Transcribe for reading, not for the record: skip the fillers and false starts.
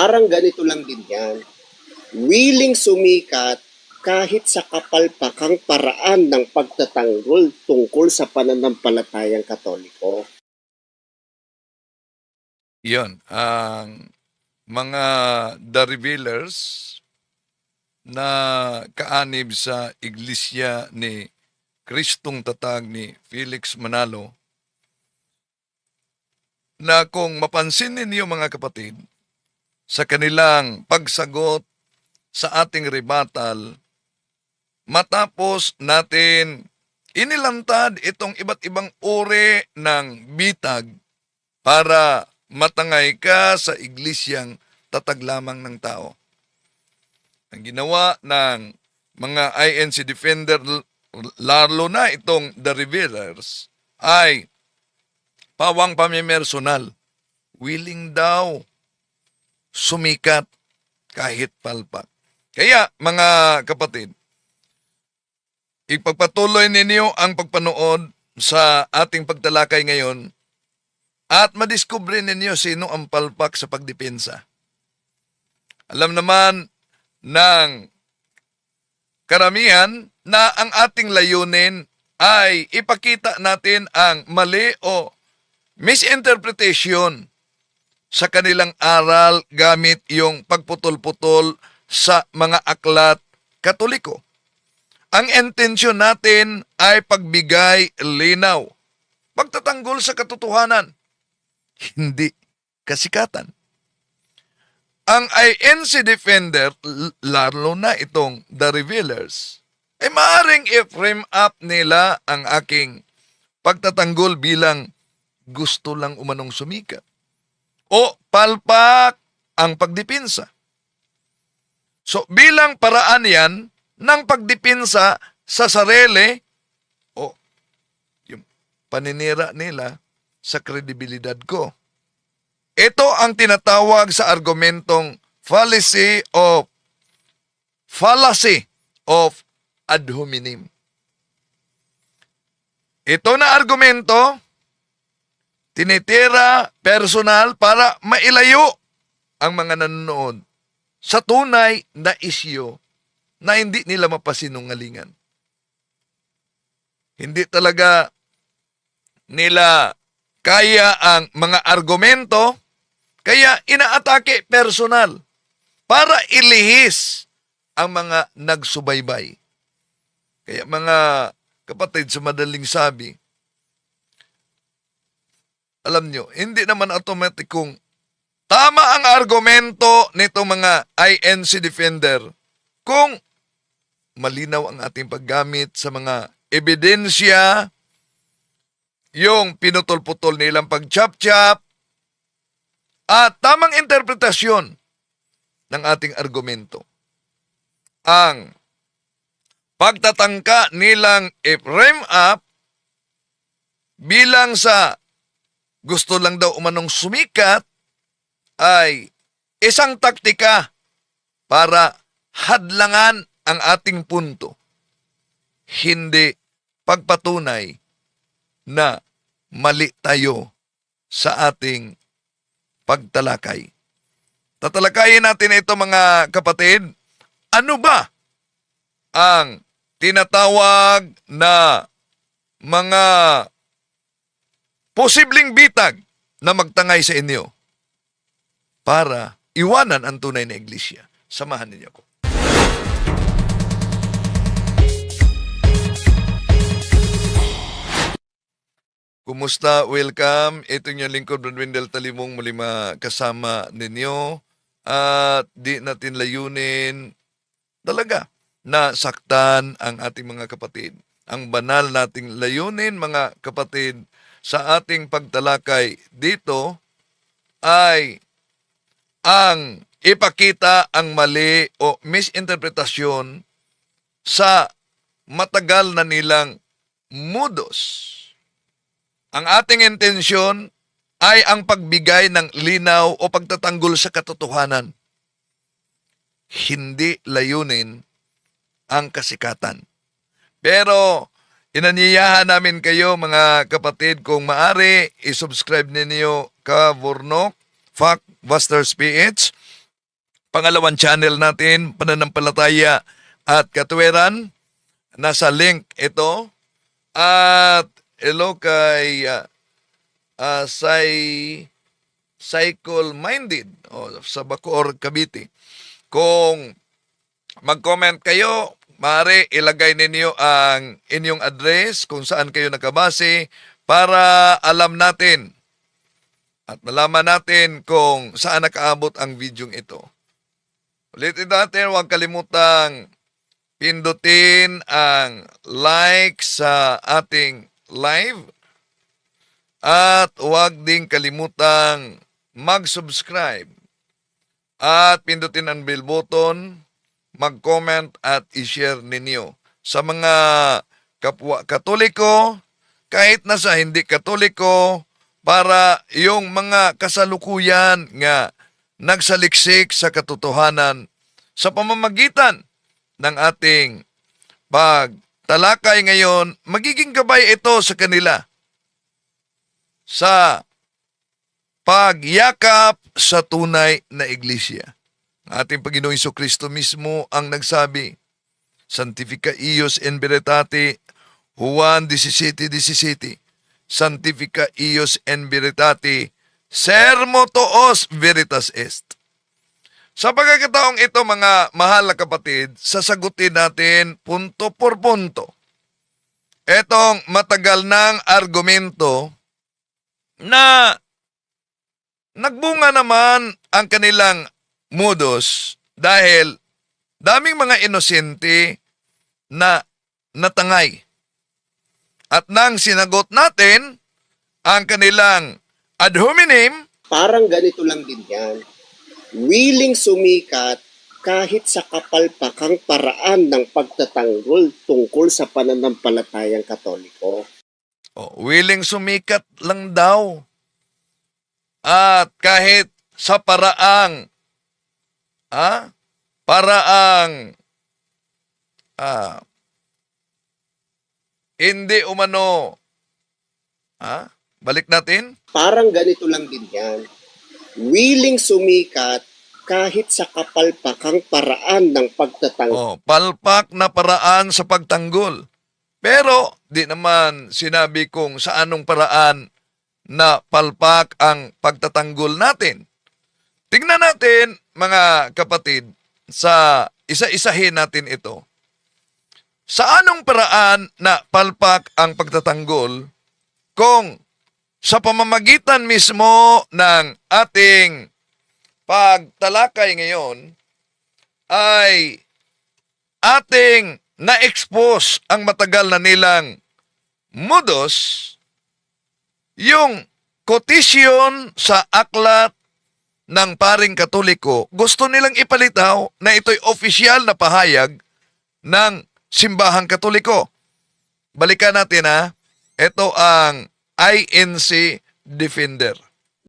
Parang ganito lang din yan. Willing sumikat kahit sa kapalpakang paraan ng pagtatanggol tungkol sa pananampalatayang Katoliko. Yon, ang mga The Revealers na kaanib sa iglesia ni Kristong Tatag ni Felix Manalo, na kung mapansin ninyo mga kapatid, sa kanilang pagsagot sa ating rebuttal, matapos natin inilantad itong iba't ibang uri ng bitag para matangay ka sa iglesyang tatag lamang ng tao. Ang ginawa ng mga INC Defender, lalo na itong The Revealers, ay pawang pamimersonal. Willing daw sumikat kahit palpak. Kaya mga kapatid, ipagpatuloy ninyo ang pagpanood sa ating pagtalakay ngayon at madiskubre ninyo sino ang palpak sa pagdepensa. Alam naman ng karamihan na ang ating layunin ay ipakita natin ang mali o misinterpretation sa kanilang aral gamit yung pagputol-putol sa mga aklat Katoliko. Ang intensyon natin ay pagbigay linaw, pagtatanggol sa katotohanan, hindi kasikatan. Ang INC Defender, lalo na itong The Revealers, ay maaaring i-frame up nila ang aking pagtatanggol bilang gusto lang umanong sumikat o palpak ang pagdipinsa. So bilang paraan yan ng pagdipinsa sa sarili o yung paninira nila sa kredibilidad ko. Ito ang tinatawag sa argumentong fallacy of ad hominem. Ito na argumento, tinitira personal para mailayo ang mga nanonood sa tunay na isyu na hindi nila mapasinungalingan. Hindi talaga nila kaya ang mga argumento, kaya inaatake personal para ilihis ang mga nagsubaybay. Kaya mga kapatid, sa madaling sabi, alam nyo, hindi naman automatic kung tama ang argumento nito mga INC Defender kung malinaw ang ating paggamit sa mga ebidensya, yung pinutol-putol nilang pag-chop-chop, at tamang interpretasyon ng ating argumento. Ang pagtatangka nilang i-frame up bilang sa gusto lang daw umanong sumikat ay isang taktika para hadlangan ang ating punto. Hindi pagpatunay na mali tayo sa ating pagtalakay. Tatalakayin natin ito mga kapatid. Ano ba ang tinatawag na mga posibleng bitag na magtangay sa inyo para iwanan ang tunay na iglesia? Samahan ninyo ako. Kumusta? Welcome. Ito yung lingkod, Brad Wendell Talimong, muli kasama ninyo. At di natin layunin talaga na saktan ang ating mga kapatid. Ang banal nating layunin, mga kapatid, sa ating pagtalakay dito ay ang ipakita ang mali o misinterpretasyon sa matagal na nilang modus. Ang ating intensyon ay ang pagbigay ng linaw o pagtatanggol sa katotohanan. Hindi layunin ang kasikatan. Pero inanyayahan namin kayo mga kapatid, kung maaari, isubscribe ninyo Ka Vurnok, Fact Busters PH, pangalawang channel natin, Pananampalataya at Katuwiran. Nasa link ito. At hello kay Cycle Minded sa Bacoor, Cavite. Kung mag-comment kayo, maaari ilagay ninyo ang inyong address kung saan kayo nakabase para alam natin at malaman natin kung saan nakaabot ang video ito. Ulitin natin, huwag kalimutang pindutin ang like sa ating live at huwag ding kalimutang mag-subscribe at pindutin ang bell button, mag-comment at i-share ninyo sa mga kapwa Katoliko, kahit na sa hindi Katoliko, para yung mga kasalukuyan nga nagsaliksik sa katotohanan sa pamamagitan ng ating pagtalakay ngayon, magiging gabay ito sa kanila sa pagyakap sa tunay na iglesia. Ating Panginoong Jesucristo mismo ang nagsabi, Sanctifica ius in veritate, Juan 17:17, Sanctifica ius in veritate, sermo toos veritas est. Sa pagkakataong ito, mga mahal na kapatid, sasagutin natin punto por punto etong matagal ng argumento na nagbunga naman ang kanilang modus dahil daming mga inosente na natangay. At nang sinagot natin ang kanilang ad hominem, Parang ganito lang din yan. Willing sumikat kahit sa kapalpakang paraan ng pagtatanggol tungkol sa pananampalatayang Katoliko. willing sumikat lang daw. At kahit sa paraang hindi umano, balik natin. Parang ganito lang din yan. Willing sumikat kahit sa kapalpakang paraan ng pagtatanggol. Palpak na paraan sa pagtanggol. Pero di naman sinabi kung sa anong paraan na palpak ang pagtatanggol natin. Tingnan natin, mga kapatid, sa isa-isahin natin ito. Sa anong paraan na palpak ang pagtatanggol kung sa pamamagitan mismo ng ating pagtalakay ngayon ay ating na-expose ang matagal na nilang modus, yung quotation sa aklat ng paring Katoliko, gusto nilang ipalitaw na ito'y opisyal na pahayag ng simbahang Katoliko. Balikan natin Ito ang INC Defender.